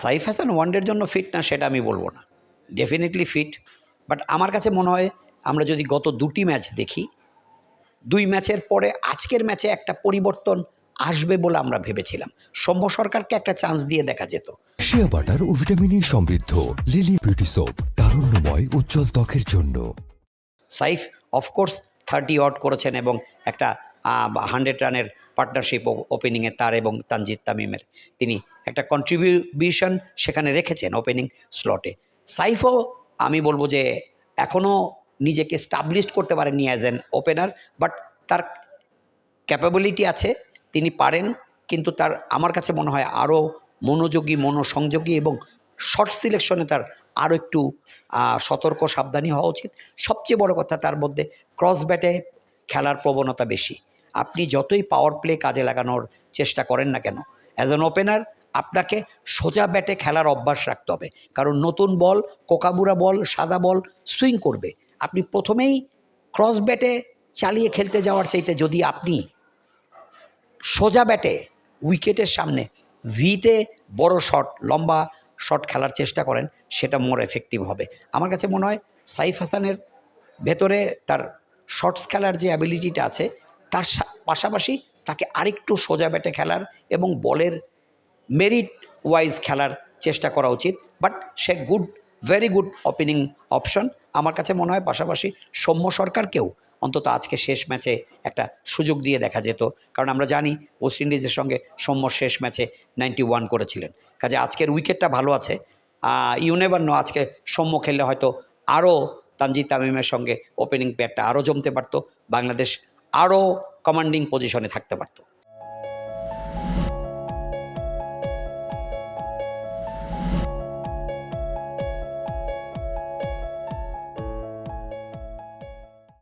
সাইফ হাসান ওয়ানডের জন্য ফিট না সেটা আমি বলবো না, ডেফিনেটলি ফিট। বাট আমার কাছে মনে হয় আমরা যদি গত দুটি ম্যাচ দেখি, 2 ম্যাচের পরে আজকের ম্যাচে একটা পরিবর্তন আসবে বলে আমরা ভেবেছিলাম। সৌম্য সরকারকে একটা চান্স দিয়ে দেখা যেত। শিয়া বাটার ও ভিটামিন ই সমৃদ্ধ লিলি বিউটি সোপ, তারুণ্যময় উজ্জ্বল ত্বকের জন্য। সাইফ অফকোর্স 30 অড করেছেন এবং একটা 100 রানের পার্টনারশিপ ওপেনিংয়ে তার এবং তানজিদ তামিমের তিনি একটা কন্ট্রিবিউশন সেখানে রেখেছেন ওপেনিং স্লটে। সাইফও আমি বলবো যে এখনও নিজেকে স্টাবলিশড করতে পারেননি অ্যাজ অ্যান ওপেনার, বাট তার ক্যাপাবিলিটি আছে, তিনি পারেন। কিন্তু তার আমার কাছে মনে হয় আরও মনোযোগী, মনোসংযোগী এবং শর্ট সিলেকশনে তার আরও একটু সতর্ক সাবধানী হওয়া উচিত। সবচেয়ে বড় কথা, তার মধ্যে ক্রস ব্যাটে খেলার প্রবণতা বেশি। আপনি যতই পাওয়ার প্লে কাজে লাগানোর চেষ্টা করেন না কেন, অ্যাজ অ্যান ওপেনার আপনাকে সোজা ব্যাটে খেলার অভ্যাস রাখতে হবে। কারণ নতুন বল, কোকাবুরা বল, সাদা বল সুইং করবে। আপনি প্রথমেই ক্রস ব্যাটে চালিয়ে খেলতে যাওয়ার চাইতে যদি আপনি সোজা ব্যাটে উইকেটের সামনে ভিতে বড় শট, লম্বা শট খেলার চেষ্টা করেন, সেটা মোর এফেক্টিভ হবে। আমার কাছে মনে হয় সাইফ হাসানের ভেতরে তার শর্টস খেলার যে অ্যাবিলিটিটা আছে, তার পাশাপাশি তাকে আরেকটু সোজা ব্যাটে খেলার এবং বলের মেরিট ওয়াইজ খেলার চেষ্টা করা উচিত। But say very good opening option আমার কাছে মনে হয়। পাশাপাশি সৌম্য সরকারকেও অন্তত আজকে শেষ ম্যাচে একটা সুযোগ দিয়ে দেখা যেত, কারণ আমরা জানি ওয়েস্ট ইন্ডিজের সঙ্গে সৌম্য শেষ ম্যাচে 91 করেছিলেন। কাজে আজকের উইকেটটা ভালো আছে, ইউ নেভার নো, আজকে সৌম্য খেললে হয়তো আরও তানজিদ তামিমের সঙ্গে ওপেনিং পেয়ারটা আরও জমতে পারতো, বাংলাদেশ আরও কমান্ডিং পজিশনে থাকতে পারতো।